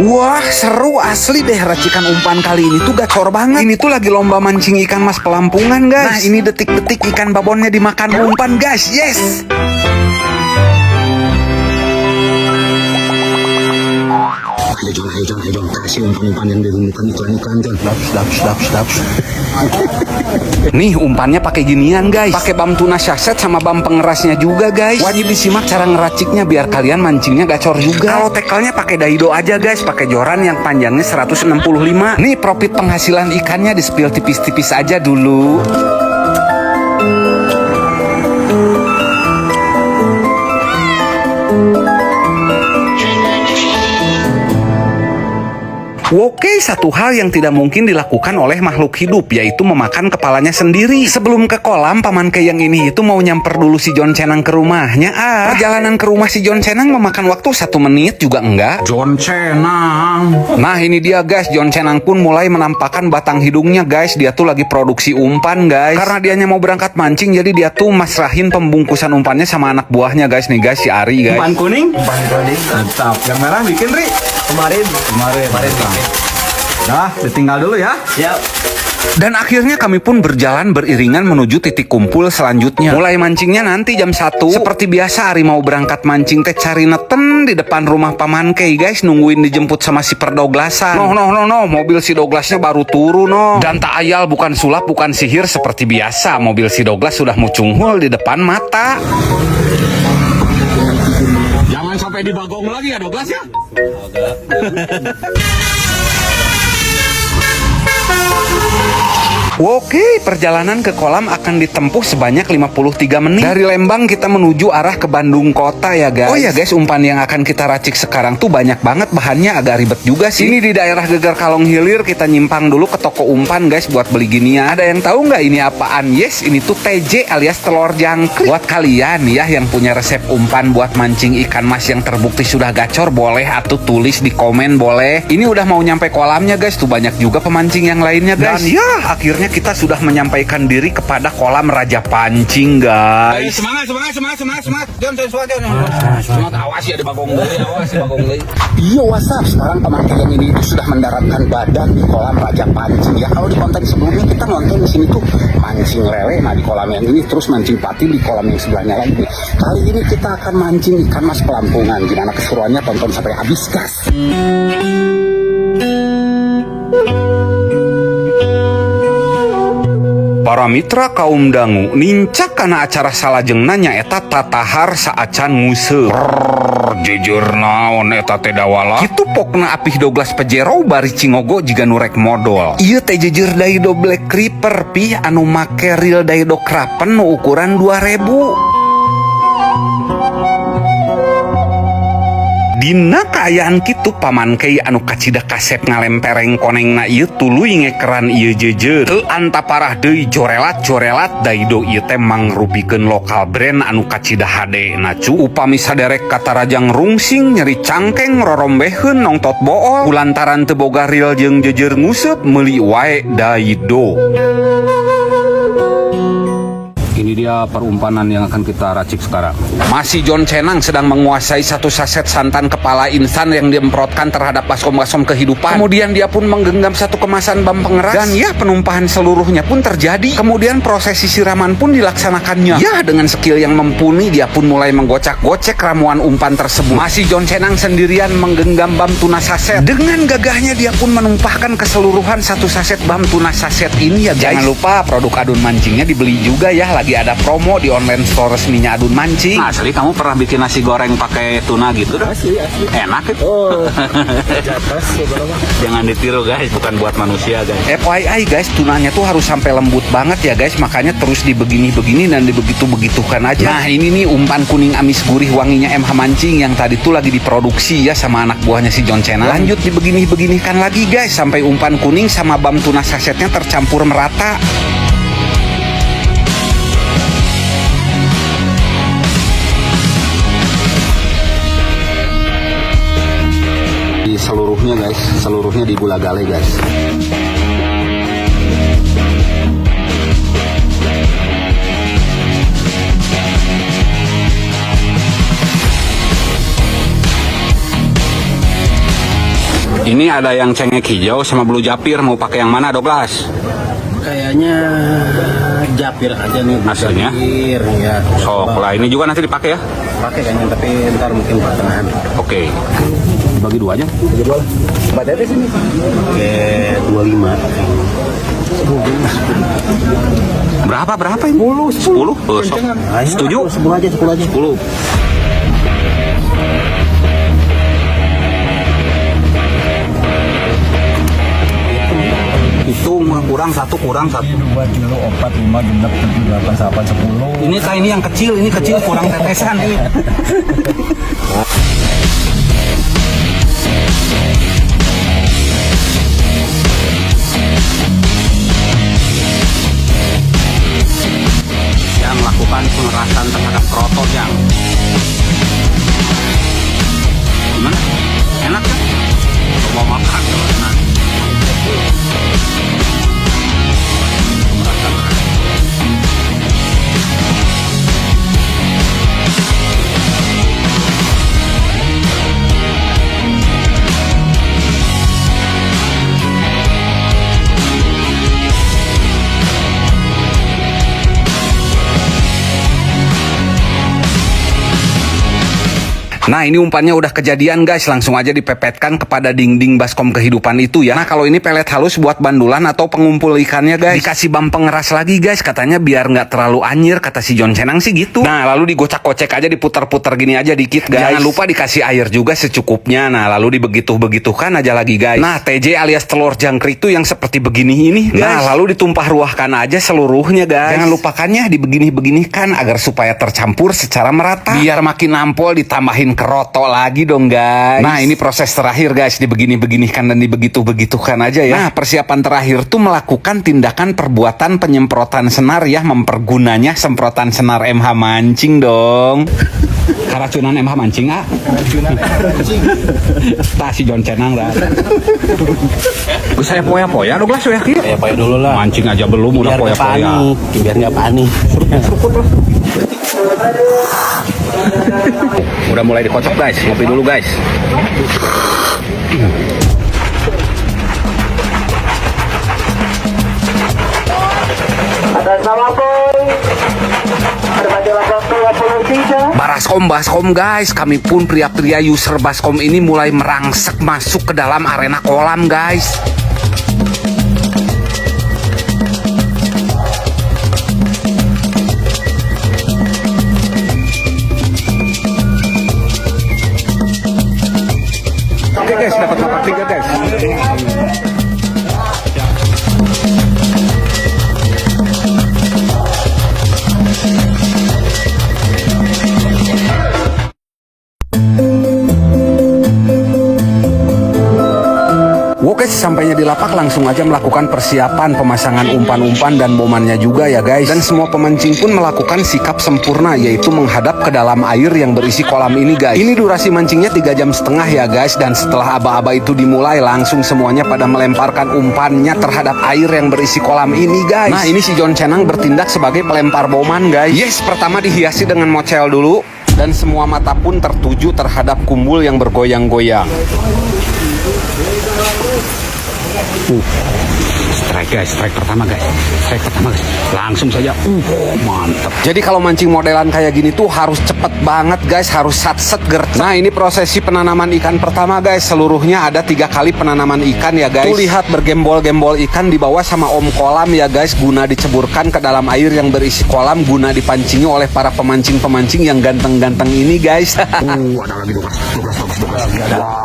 Wah, seru asli deh racikan umpan kali ini tuh gacor banget. Ini tuh lagi lomba mancing ikan mas pelampungan, guys. Nah, ini detik-detik ikan babonnya dimakan umpan, guys. Yes. Ayo John, kasih umpan-umpan yang dirindukan iklan-iklan John. Daps. Nih umpannya pakai ginian, guys. Pakai bam tuna saset sama bam pengerasnya juga, guys. Wajib disimak cara ngeraciknya biar kalian mancingnya gacor juga. Kalau tackle-nya pakai daido aja, guys. Pakai joran yang panjangnya 165. Nih profit penghasilan ikannya di spill tipis-tipis aja dulu. Oke, satu hal yang tidak mungkin dilakukan oleh makhluk hidup, yaitu memakan kepalanya sendiri. Sebelum ke kolam, Paman Kei yang ini itu mau nyamper dulu si John Cenang ke rumahnya. Perjalanan ke rumah si John Cenang memakan waktu 1 menit juga enggak. John Cenang. Nah ini dia, guys, John Cenang pun mulai menampakkan batang hidungnya, guys. Dia tuh lagi produksi umpan, guys. Karena dianya mau berangkat mancing, jadi dia tuh masrahin pembungkusan umpannya sama anak buahnya, guys. Nih guys, si Ari, guys. Umpan kuning? Mantap. Yang merah bikin, Ri? Kemarin bikin. Nah, ditinggal dulu ya. Siap. Dan akhirnya kami pun berjalan beriringan menuju titik kumpul selanjutnya. Mulai mancingnya nanti jam 1. Seperti biasa Ari mau berangkat mancing teh cari neten di depan rumah Paman Kei, guys, nungguin dijemput sama si Perdoglasan. No, mobil si Doglasnya baru turun, no. Dan tak ayal bukan sulap bukan sihir seperti biasa, mobil si Doglas sudah mucunghul di depan mata. Jangan sampai dibagong lagi ya Doglas ya. Oke, perjalanan ke kolam akan ditempuh sebanyak 53 menit. Dari Lembang kita menuju arah ke Bandung kota ya, guys. Oh ya, guys, umpan yang akan kita racik sekarang tuh banyak banget, bahannya agak ribet juga sih. Ini di daerah Gegar Kalong Hilir, kita nyimpang dulu ke toko umpan, guys, buat beli ginian. Ada yang tahu nggak ini apaan? Yes, ini tuh TJ alias telur jangkrik. Buat kalian ya yang punya resep umpan buat mancing ikan mas yang terbukti sudah gacor, boleh atau tulis di komen, boleh. Ini udah mau nyampe kolamnya, guys, tuh banyak juga pemancing yang lainnya, guys. Dan ya, akhirnya kita sudah menyampaikan diri kepada kolam Raja Pancing, guys. Semangat. John, semangat. Awas ya di bagong deui. Iya, WhatsApp. Sekarang Paman Kei yang ini itu sudah mendaratkan badan di kolam Raja Pancing ya. Kalau di konten sebelumnya kita nonton di sini tuh mancing lele, nah di kolam yang ini terus mancing patin di kolam yang sebelahnya lagi. Kali ini kita akan mancing ikan mas pelampungan. Gimana keseruannya, tonton sampai habis, guys. Para mitra kaum dangu nincak karena acara salajengna nyaeta tatahar saacan nguseup. Jujur naon eta teh dawala. Kitu pokna apih Douglas Pajero bari cingogo jiga nurek modal. Ieu teh jujur daido Black Creeper pi anu make real daido krapen nu ukuran 2000. Dina kaayaan kitu Paman Kei anu kacida kasep ngalempereng konengna ieu tuluy ngekeran ieu jejer. Teu anta parah deui jorelat daido ieu teh mangrupikeun lokal brand anu kacida hade na cu. Upami saderek kata rajang rungsing nyeri cangkeng rorombeheun nongtot bool kulantaran teu boga real jeung jejer nguseup meuli wae daido. Ini dia perumpanan yang akan kita racik sekarang. Masih John Cenang sedang menguasai satu saset santan kepala instan yang diemprotkan terhadap baskom-baskom kehidupan. Kemudian dia pun menggenggam satu kemasan bam pengeras. Dan ya, penumpahan seluruhnya pun terjadi. Kemudian prosesi siraman pun dilaksanakannya. Ya, dengan skill yang mumpuni, dia pun mulai menggocek-gocek ramuan umpan tersebut. Masih John Cenang sendirian menggenggam bam tuna saset. Dengan gagahnya dia pun menumpahkan keseluruhan satu saset bam tuna saset ini ya, guys. Jangan lupa produk adun mancingnya dibeli juga ya, lagi ada promo di online store resminya Adun Mancing. Nah, asli kamu pernah bikin nasi goreng pakai tuna gitu? Asli. Enak itu. Oh. Jangan ditiru, guys, bukan buat manusia, guys. FYI, guys, tunanya tuh harus sampai lembut banget ya, guys. Makanya terus dibegini-begini dan dibegitu-begitukan aja. Nah, ini nih umpan kuning amis gurih wanginya MH Mancing yang tadi tuh lagi diproduksi ya sama anak buahnya si John Cenang. Lanjut dibegini-beginikan lagi, guys, sampai umpan kuning sama bam tuna sasetnya tercampur merata. Seluruhnya, guys, seluruhnya di gula gale, guys. Ini ada yang cengek hijau sama blue japir, mau pakai yang mana Douglas? Kayaknya japir aja nih. Aslinya? Japir, ya. Sok lah, ini juga nanti dipakai ya? Pakai kayaknya, tapi ntar mungkin pertengahan. Oke. Bagi dua aja. Bagi dua lah. Mbak Tete sini. Oke, 25. Berapa ini? 10. Sok. Setuju? 10 aja. 10. Hitung kurang 1 2 kilo 4 5 genap 7 8 8 10. ini yang kecil, kurang tetesan ini. Yang melakukan pengerasan terhadap kroto yang gimana? Enak kan? Mau makan enak. Nah ini umpannya udah kejadian guys, langsung aja dipepetkan kepada dinding baskom kehidupan itu ya. Nah kalau ini pelet halus buat bandulan atau pengumpul ikannya guys. Dikasih bam pengeras lagi guys, katanya biar nggak terlalu anyir, kata si John Cenang sih gitu. Nah lalu digocak-gocek aja, diputar-putar gini aja dikit guys. Jangan lupa dikasih air juga secukupnya. Nah lalu dibegitu-begitukan aja lagi guys. Nah TJ alias telur jangkrik itu yang seperti begini ini guys. Nah lalu ditumpah ruahkan aja seluruhnya guys. Jangan lupakannya dibegini-beginikan agar supaya tercampur secara merata. Biar makin nampol, ditambahin keroto lagi dong guys. Nah ini proses terakhir guys, dibegini-beginikan dan dibegitu-begitukan aja ya. Nah persiapan terakhir tuh melakukan tindakan perbuatan penyemprotan senar ya, mempergunanya semprotan senar MH mancing dong. Karacunan MH mancing ah. Karacunan MH mancing. Tah si John Cenang dah. Saya poya-poya Douglas ya kieu. Ya poya dulu lah. Mancing aja belum udah poya-poya. Biar nggak panik. Seruput lah. Udah mulai dikocok guys, ngopi dulu guys. Baskom guys, kami pun pria-pria user baskom ini mulai merangsek masuk ke dalam arena kolam guys. Oke guys, dapat 43 guys. Oke, sesampainya di lapak langsung aja melakukan persiapan pemasangan umpan-umpan dan bomannya juga ya guys. Dan semua pemancing pun melakukan sikap sempurna, yaitu menghadap ke dalam air yang berisi kolam ini guys. Ini durasi mancingnya 3,5 jam ya guys. Dan setelah aba-aba itu dimulai, langsung semuanya pada melemparkan umpannya terhadap air yang berisi kolam ini guys. Nah ini si John Cenang bertindak sebagai pelempar boman guys. Yes, pertama dihiasi dengan mocel dulu. Dan semua mata pun tertuju terhadap kumbul yang bergoyang-goyang. Strike pertama guys, langsung saja, mantap. Jadi kalau mancing modelan kayak gini tuh harus cepet banget guys, harus sat-set gercep. Nah ini prosesi penanaman ikan pertama guys, seluruhnya ada 3 kali penanaman ikan ya guys. Tuh lihat bergembol-gembol ikan di bawah sama om kolam ya guys, guna diceburkan ke dalam air yang berisi kolam, guna dipancingi oleh para pemancing-pemancing yang ganteng-ganteng ini guys. Ada lagi 12.